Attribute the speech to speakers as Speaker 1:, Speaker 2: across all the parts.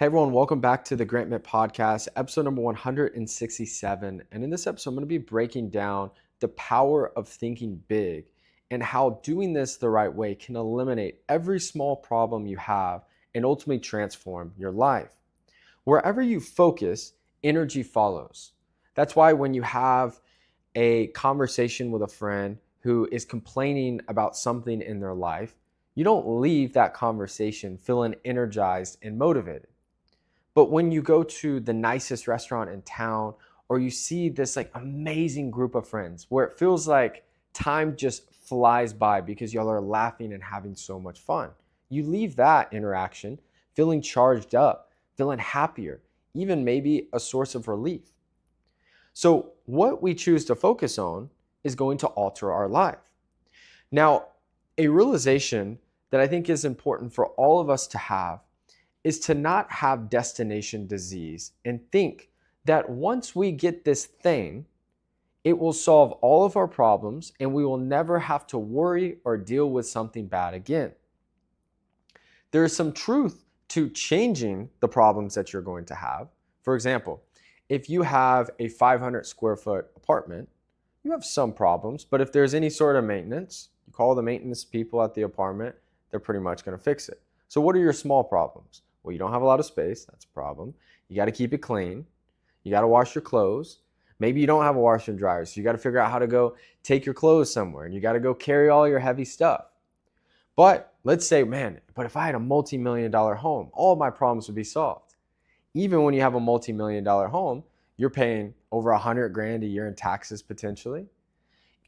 Speaker 1: Hey everyone, welcome back to the Mitt podcast, episode number 167. And in this episode, I'm going to be breaking down the power of thinking big and how doing this the right way can eliminate every small problem you have and ultimately transform your life. Wherever you focus, energy follows. That's why when you have a conversation with a friend who is complaining about something in their life, you don't leave that conversation feeling energized and motivated. But when you go to the nicest restaurant in town, or you see this like amazing group of friends where it feels like time just flies by because y'all are laughing and having so much fun, you leave that interaction feeling charged up, feeling happier, even maybe a source of relief. So what we choose to focus on is going to alter our life. Now, a realization that I think is important for all of us to have is to not have destination disease and think that once we get this thing, it will solve all of our problems and we will never have to worry or deal with something bad again. There is some truth to changing the problems that you're going to have. For example, if you have a 500 square foot apartment, you have some problems, but if there's any sort of maintenance, you call the maintenance people at the apartment, they're pretty much going to fix it. So what are your small problems? Well, you don't have a lot of space. That's a problem. You got to keep it clean. You got to wash your clothes. Maybe you don't have a washer and dryer, so you got to figure out how to go take your clothes somewhere, and you got to go carry all your heavy stuff. But let's say, man, but if I had a multi-million-dollar home, all of my problems would be solved. Even when you have a multi-million-dollar home, you're paying over $100,000 a year in taxes potentially.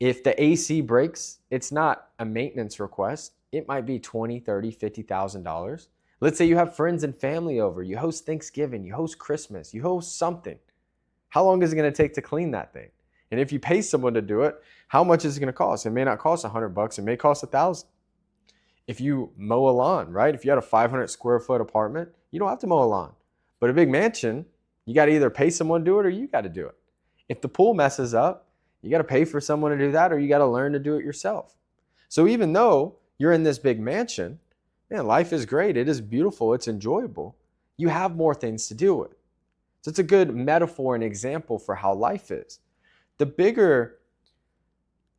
Speaker 1: If the AC breaks, it's not a maintenance request. It might be $20,000, $30,000, $50,000. Let's say you have friends and family over, you host Thanksgiving, you host Christmas, you host something. How long is it going to take to clean that thing? And if you pay someone to do it, how much is it going to cost? It may not cost $100, it may cost $1,000. If you mow a lawn, right? If you had a 500 square foot apartment, you don't have to mow a lawn. But a big mansion, you got to either pay someone to do it or you got to do it. If the pool messes up, you got to pay for someone to do that or you got to learn to do it yourself. So even though you're in this big mansion, man, life is great. It is beautiful. It's enjoyable. You have more things to deal with. So it's a good metaphor and example for how life is. The bigger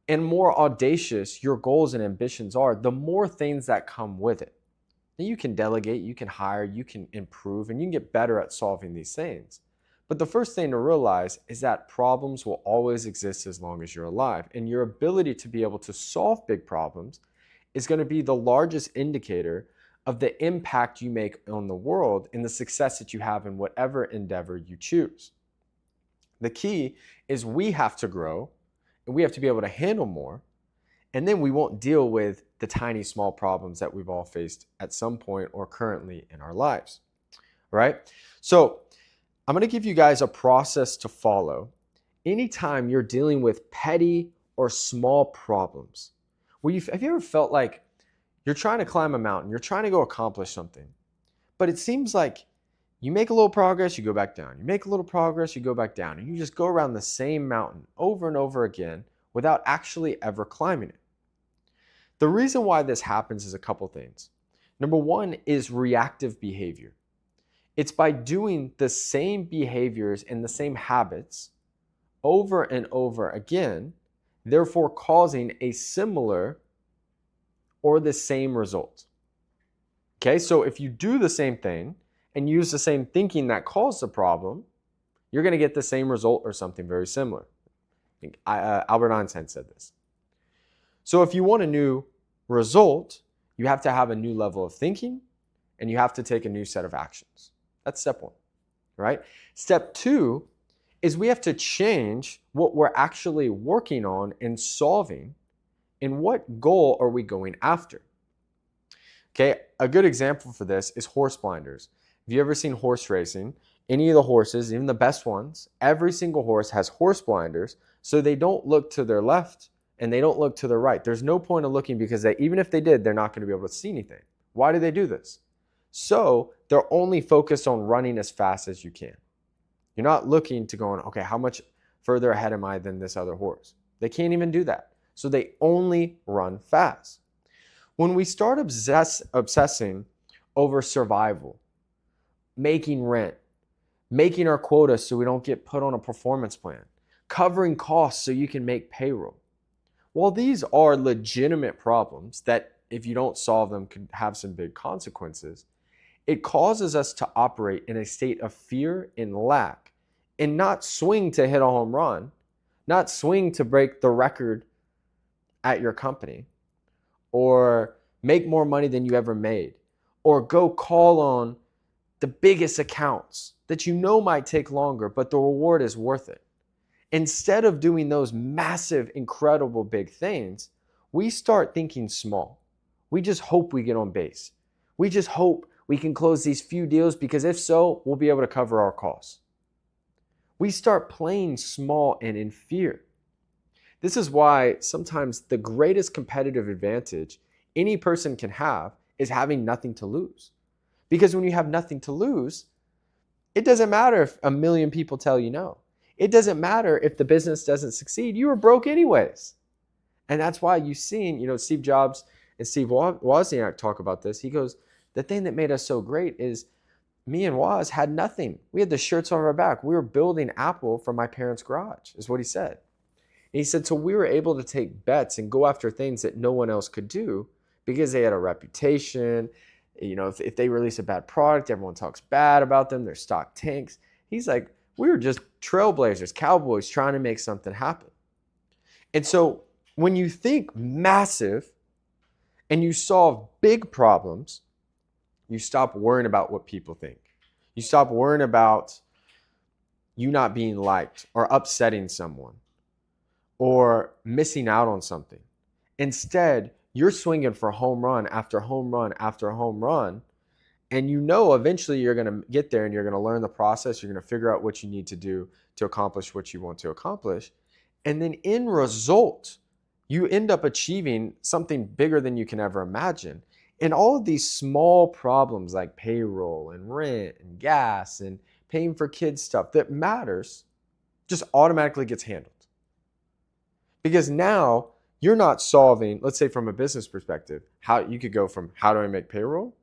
Speaker 1: and more audacious your goals and ambitions are, the more things that come with it. Now you can delegate, you can hire, you can improve, and you can get better at solving these things. But the first thing to realize is that problems will always exist as long as you're alive. And your ability to be able to solve big problems is going to be the largest indicator of the impact you make on the world and the success that you have in whatever endeavor you choose. The key is we have to grow and we have to be able to handle more, and then we won't deal with the tiny small problems that we've all faced at some point or currently in our lives. All right? So I'm going to give you guys a process to follow anytime you're dealing with petty or small problems. Have you ever felt like you're trying to climb a mountain, you're trying to go accomplish something, but it seems like you make a little progress, you go back down. You make a little progress, you go back down, and you just go around the same mountain over and over again without actually ever climbing it. The reason why this happens is a couple things. Number one is reactive behavior. It's by doing the same behaviors and the same habits over and over again, therefore causing a similar or the same result. Okay, so if you do the same thing and use the same thinking that caused the problem, you're going to get the same result or something very similar. I think Albert Einstein said this. So if you want a new result, you have to have a new level of thinking and you have to take a new set of actions. That's step one, right? Step two is we have to change what we're actually working on and solving, and what goal are we going after? Okay, a good example for this is horse blinders. Have you ever seen horse racing? Any of the horses, even the best ones, every single horse has horse blinders so they don't look to their left and they don't look to their right. There's no point of looking because even if they did, they're not going to be able to see anything. Why do they do this? So they're only focused on running as fast as you can. You're not looking to going, okay, how much further ahead am I than this other horse? They can't even do that. So they only run fast. When we start obsessing over survival, making rent, making our quota so we don't get put on a performance plan, covering costs so you can make payroll. While these are legitimate problems that if you don't solve them could have some big consequences, it causes us to operate in a state of fear and lack and not swing to hit a home run, not swing to break the record at your company or make more money than you ever made or go call on the biggest accounts that you know might take longer, but the reward is worth it. Instead of doing those massive, incredible big things, we start thinking small. We just hope we get on base. We just hope we can close these few deals because if so, we'll be able to cover our costs. We start playing small and in fear. This is why sometimes the greatest competitive advantage any person can have is having nothing to lose. Because when you have nothing to lose, it doesn't matter if a million people tell you no. It doesn't matter if the business doesn't succeed. You were broke anyways. And that's why you've seen, Steve Jobs and Steve Wozniak talk about this. He goes, the thing that made us so great is me and Woz had nothing. We had the shirts on our back. We were building Apple from my parents' garage, is what he said. And he said, so we were able to take bets and go after things that no one else could do because they had a reputation. If they release a bad product, everyone talks bad about them. Their stock tanks. He's like, we were just trailblazers, cowboys trying to make something happen. And so when you think massive and you solve big problems, you stop worrying about what people think. You stop worrying about you not being liked or upsetting someone or missing out on something. Instead, you're swinging for home run after home run after home run. And eventually you're going to get there and you're going to learn the process. You're going to figure out what you need to do to accomplish what you want to accomplish. And then in result, you end up achieving something bigger than you can ever imagine. And all of these small problems like payroll and rent and gas and paying for kids stuff that matters just automatically gets handled. Because now you're not solving, let's say from a business perspective, how you could go from how do I make payroll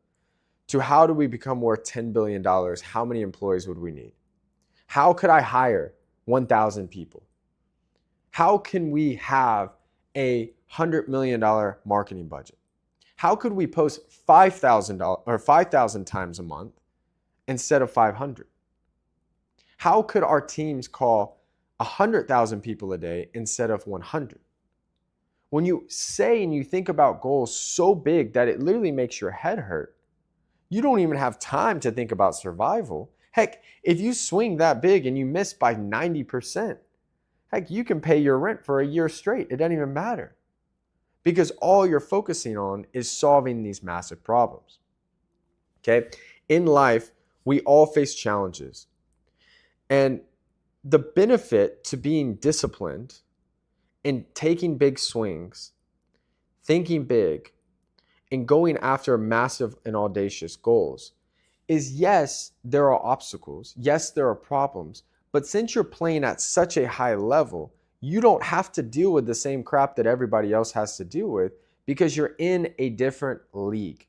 Speaker 1: to how do we become worth $10 billion? How many employees would we need? How could I hire 1,000 people? How can we have a $100 million marketing budget? How could we post $5,000 or 5,000 times a month instead of 500? How could our teams call 100,000 people a day instead of 100? When you say and you think about goals so big that it literally makes your head hurt, you don't even have time to think about survival. Heck, if you swing that big and you miss by 90%, heck, you can pay your rent for a year straight. It doesn't even matter. Because all you're focusing on is solving these massive problems. Okay? In life, we all face challenges. And the benefit to being disciplined and taking big swings, thinking big, and going after massive and audacious goals is, yes, there are obstacles. Yes, there are problems. But since you're playing at such a high level, you don't have to deal with the same crap that everybody else has to deal with because you're in a different league.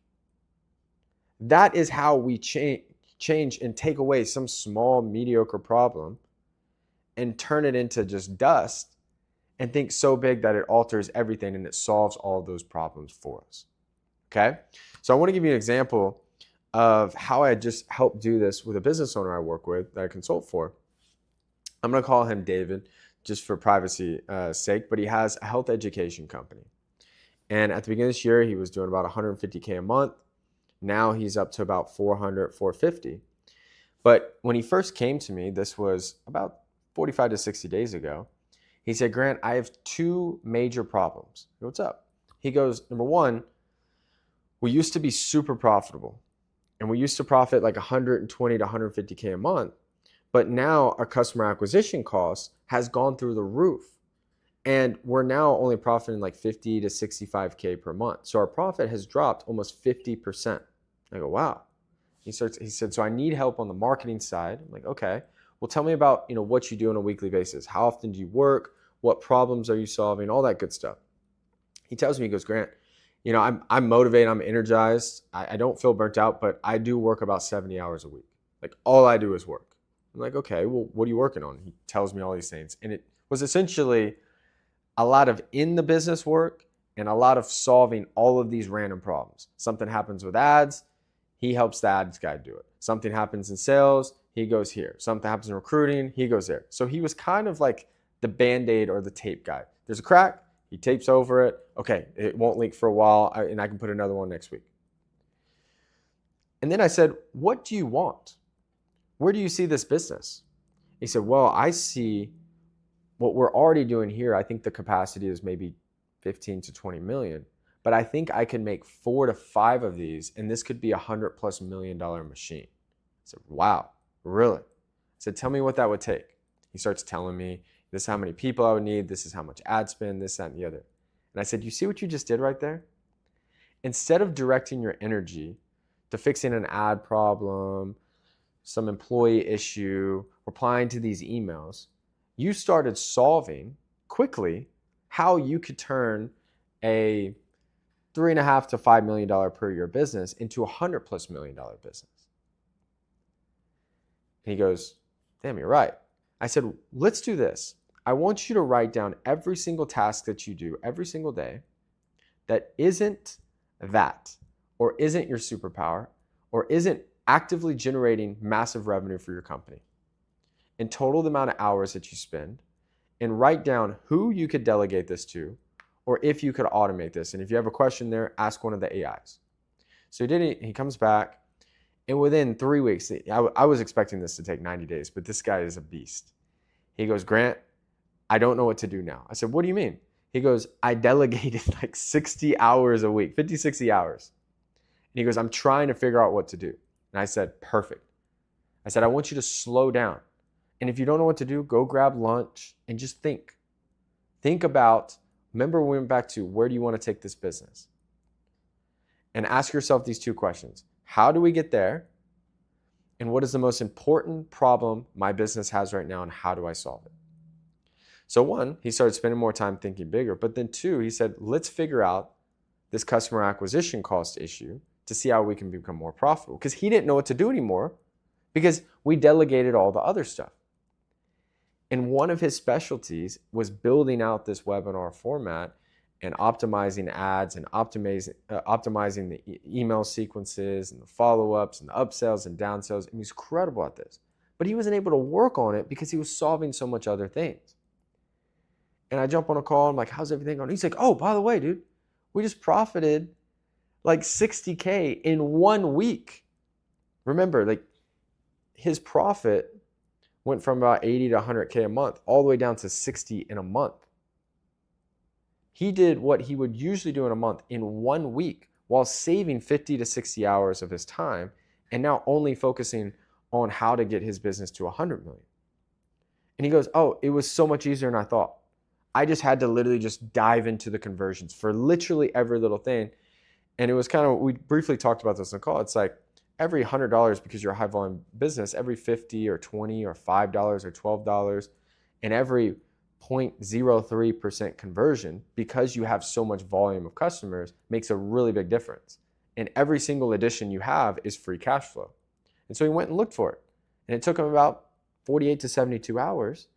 Speaker 1: That is how we change and take away some small, mediocre problem and turn it into just dust and think so big that it alters everything and it solves all of those problems for us. Okay? So I want to give you an example of how I just helped do this with a business owner I work with that I consult for. I'm going to call him David just for privacy sake, but he has a health education company. And at the beginning of this year, he was doing about $150K a month. Now he's up to about $400, $450. But when he first came to me, this was about 45 to 60 days ago, he said, Grant, I have two major problems. I go, what's up? He goes, number one, we used to be super profitable. And we used to profit like 120 to 150K a month. But now our customer acquisition cost has gone through the roof. And we're now only profiting like 50 to 65K per month. So our profit has dropped almost 50%. I go, wow. He said, so I need help on the marketing side. I'm like, okay. Well, tell me about, what you do on a weekly basis. How often do you work? What problems are you solving? All that good stuff. He tells me, he goes, Grant, I'm motivated. I'm energized. I don't feel burnt out, but I do work about 70 hours a week. Like, all I do is work. I'm like, okay, well, what are you working on? He tells me all these things. And it was essentially a lot of in the business work and a lot of solving all of these random problems. Something happens with ads, he helps the ads guy do it. Something happens in sales, he goes here. Something happens in recruiting, he goes there. So he was kind of like the Band-Aid or the tape guy. There's a crack, he tapes over it. Okay, it won't leak for a while, and I can put another one next week. And then I said, what do you want? Where do you see this business? He said, well, I see what we're already doing here. I think the capacity is maybe 15 to 20 million, but I think I can make 4 to 5 of these, and this could be $100+ million machine. I said, wow, really? I said, tell me what that would take. He starts telling me, this is how many people I would need, this is how much ad spend, this, that, and the other. And I said, you see what you just did right there? Instead of directing your energy to fixing an ad problem, some employee issue, replying to these emails, you started solving quickly how you could turn a $3.5 to $5 million per year business into $100+ million business. And he goes, damn, you're right. I said, let's do this. I want you to write down every single task that you do every single day that isn't that, or isn't your superpower, or isn't actively generating massive revenue for your company. And total the amount of hours that you spend, and write down who you could delegate this to, or if you could automate this. And if you have a question there, ask one of the AIs. So he did it. He comes back, and within 3 weeks, I was expecting this to take 90 days, but this guy is a beast. He goes, Grant, I don't know what to do now. I said, what do you mean? He goes, I delegated like 60 hours a week, 50, 60 hours. And he goes, I'm trying to figure out what to do. And I said, perfect. I said, I want you to slow down. And if you don't know what to do, go grab lunch and just think. Think about, remember we went back to, where do you want to take this business? And ask yourself these 2 questions. How do we get there? And what is the most important problem my business has right now, and how do I solve it? So 1, he started spending more time thinking bigger. But then 2, he said, let's figure out this customer acquisition cost issue to see how we can become more profitable. Because he didn't know what to do anymore, because we delegated all the other stuff. And one of his specialties was building out this webinar format and optimizing ads and optimizing the email sequences and the follow-ups and the upsells and downsells. And he's incredible at this. But he wasn't able to work on it because he was solving so much other things. And I jump on a call. I'm like, how's everything going? He's like, oh, by the way, dude, we just profited like $60K in 1 week. Remember, like, his profit went from about 80 to 100K a month all the way down to 60 in a month. He did what he would usually do in a month in 1 week while saving 50 to 60 hours of his time, and now only focusing on how to get his business to 100 million. And he goes, oh, it was so much easier than I thought. I just had to literally just dive into the conversions for literally every little thing. And it was kind of, we briefly talked about this on the call. It's like every $100, because you're a high volume business, every 50 or 20 or $5 or $12, and every 0.03% conversion, because you have so much volume of customers, makes a really big difference. And every single addition you have is free cash flow. And so he went and looked for it. And it took him about 48 to 72 hours.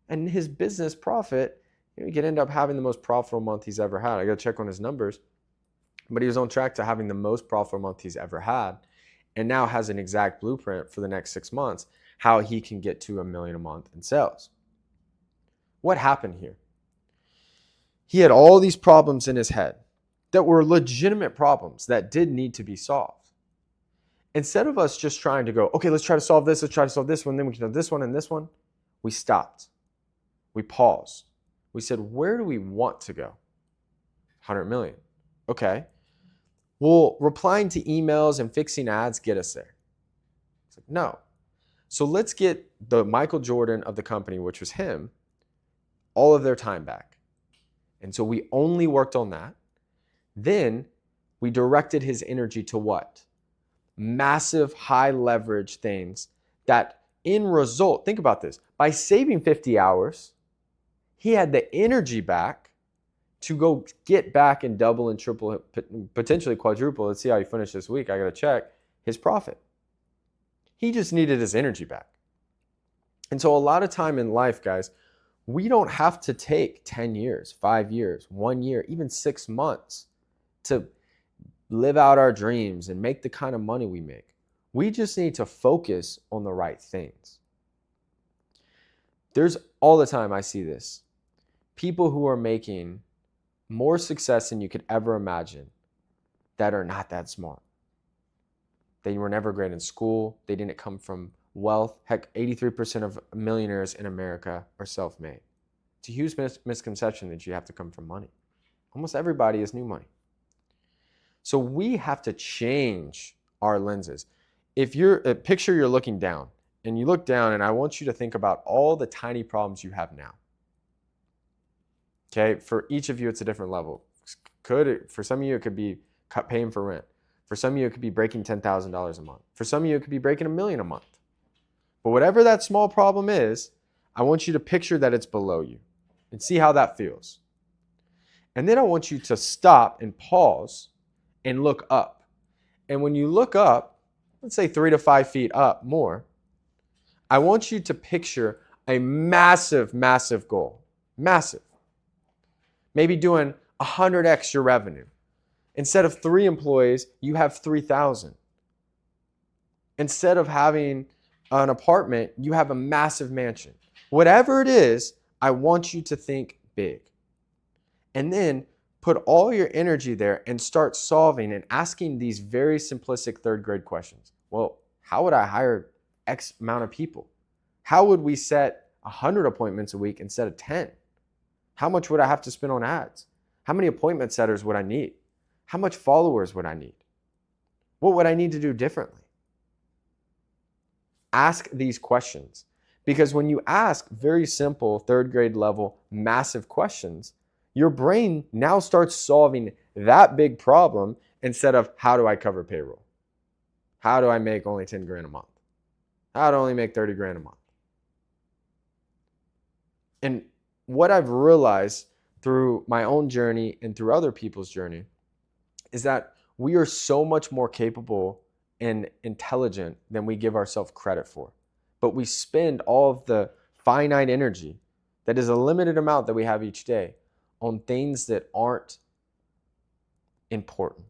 Speaker 1: And his business profit, he could end up having the most profitable month he's ever had. I got to check on his numbers. But he was on track to having the most profitable month he's ever had, and now has an exact blueprint for the next 6 months, how he can get to $1 million a month in sales. What happened here? He had all these problems in his head that were legitimate problems that did need to be solved. Instead of us just trying to go, okay, let's try to solve this, let's try to solve this one, then we can do this one and this one, we stopped. We paused. We said, where do we want to go? 100 million. Okay. Will replying to emails and fixing ads get us there? It's like, no. So let's get the Michael Jordan of the company, which was him, all of their time back. And so we only worked on that. Then we directed his energy to what? Massive high leverage things that in result, think about this, by saving 50 hours, he had the energy back to go get back and double and triple, potentially quadruple. Let's see how he finished this week. I got to check his profit. He just needed his energy back. And so a lot of time in life, guys, we don't have to take 10 years, 5 years, 1 year, even 6 months to live out our dreams and make the kind of money we make. We just need to focus on the right things. There's all the time I see this. People who are making more success than you could ever imagine that are not that smart. They were never great in school. They didn't come from wealth. Heck, 83% of millionaires in America are self-made. It's a huge misconception that you have to come from money. Almost everybody is new money. So we have to change our lenses. If picture you're looking down, and you look down, and I want you to think about all the tiny problems you have now. Okay, for each of you, it's a different level. For some of you, it could be paying for rent. For some of you, it could be breaking $10,000 a month. For some of you, it could be breaking $1 million a month. But whatever that small problem is, I want you to picture that it's below you and see how that feels. And then I want you to stop and pause and look up. And when you look up, let's say 3 to 5 feet up more, I want you to picture a massive, massive goal. Massive. Maybe doing 100x your revenue. Instead of 3 employees, you have 3,000. Instead of having an apartment, you have a massive mansion. Whatever it is, I want you to think big. And then put all your energy there and start solving and asking these very simplistic 3rd grade questions. Well, how would I hire X amount of people? How would we set 100 appointments a week instead of 10? How much would I have to spend on ads? How many appointment setters would I need? How much followers would I need? What would I need to do differently? Ask these questions, because when you ask very simple 3rd grade level massive questions, your brain now starts solving that big problem instead of how do I cover payroll? How do I make only 10 grand a month? How do I only make 30 grand a month? And what I've realized through my own journey and through other people's journey is that we are so much more capable and intelligent than we give ourselves credit for. But we spend all of the finite energy that is a limited amount that we have each day on things that aren't important.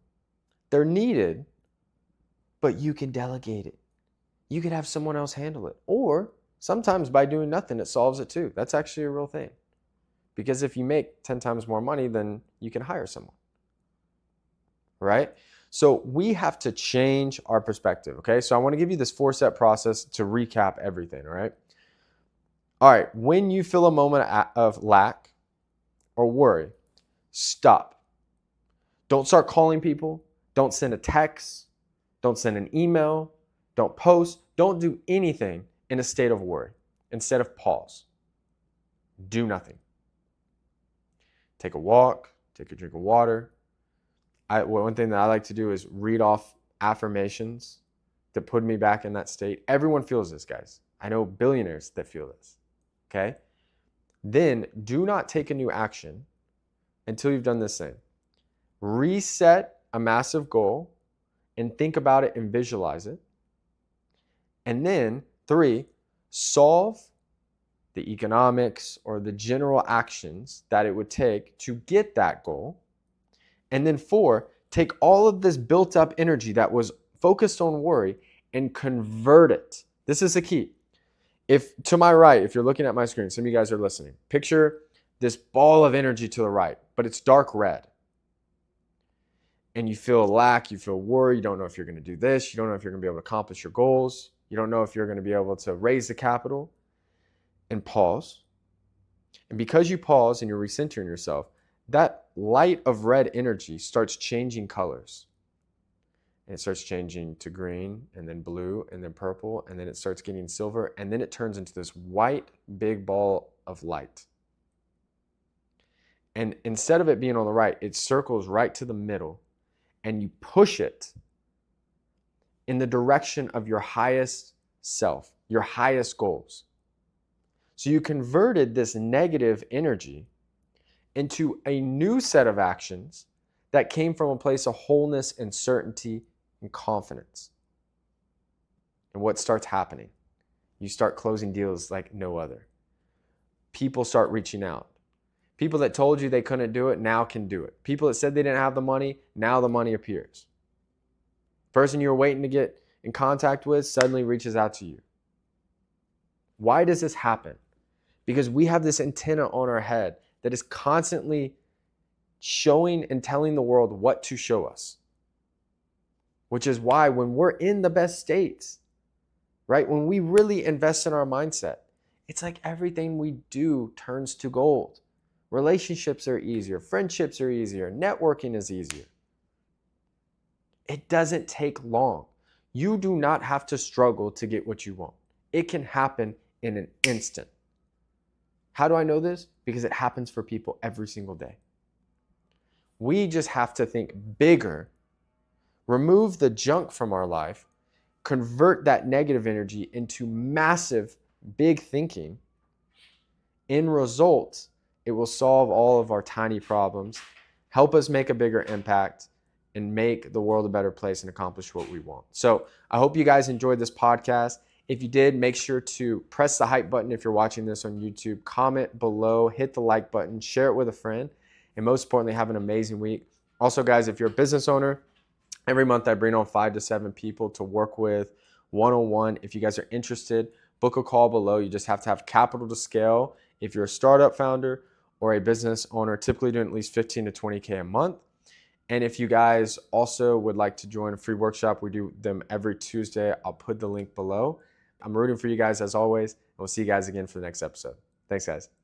Speaker 1: They're needed, but you can delegate it. You can have someone else handle it. Or sometimes by doing nothing, it solves it too. That's actually a real thing. Because if you make 10 times more money, then you can hire someone. Right? So we have to change our perspective. Okay. So I want to give you this 4-step process to recap everything. All right. All right. When you feel a moment of lack or worry, stop. Don't start calling people. Don't send a text. Don't send an email. Don't post. Don't do anything in a state of worry. Instead of pause. Do nothing. Take a walk. Take a drink of water. One thing that I like to do is read off affirmations that put me back in that state. Everyone feels this, guys. I know billionaires that feel this. Okay? Then do not take a new action until you've done this thing. Reset a massive goal and think about it and visualize it. And then 3, solve the economics or the general actions that it would take to get that goal. And then 4, take all of this built up energy that was focused on worry and convert it. This is the key. If to my right, if you're looking at my screen, some of you guys are listening, picture this ball of energy to the right, but it's dark red. And you feel lack, you feel worry, you don't know if you're going to do this, you don't know if you're going to be able to accomplish your goals, you don't know if you're going to be able to raise the capital. And pause. And because you pause and you're recentering yourself, that light of red energy starts changing colors. And it starts changing to green and then blue and then purple and then it starts getting silver and then it turns into this white big ball of light. And instead of it being on the right, it circles right to the middle and you push it in the direction of your highest self, your highest goals. So you converted this negative energy into a new set of actions that came from a place of wholeness and certainty and confidence. And what starts happening? You start closing deals like no other. People start reaching out. People that told you they couldn't do it now can do it. People that said they didn't have the money, now the money appears. Person you were waiting to get in contact with suddenly reaches out to you. Why does this happen? Because we have this antenna on our head that is constantly showing and telling the world what to show us. Which is why when we're in the best states, right? When we really invest in our mindset, it's like everything we do turns to gold. Relationships are easier, friendships are easier, networking is easier. It doesn't take long. You do not have to struggle to get what you want. It can happen in an instant. How do I know this? Because it happens for people every single day. We just have to think bigger, remove the junk from our life, convert that negative energy into massive, big thinking. In result, it will solve all of our tiny problems, help us make a bigger impact, and make the world a better place and accomplish what we want. So I hope you guys enjoyed this podcast. If you did, make sure to press the hype button if you're watching this on YouTube, comment below, hit the like button, share it with a friend, and most importantly, have an amazing week. Also, guys, if you're a business owner, every month I bring on 5 to 7 people to work with one-on-one. If you guys are interested, book a call below. You just have to have capital to scale. If you're a startup founder or a business owner, typically doing at least 15 to 20K a month. And if you guys also would like to join a free workshop, we do them every Tuesday. I'll put the link below. I'm rooting for you guys as always, and we'll see you guys again for the next episode. Thanks, guys.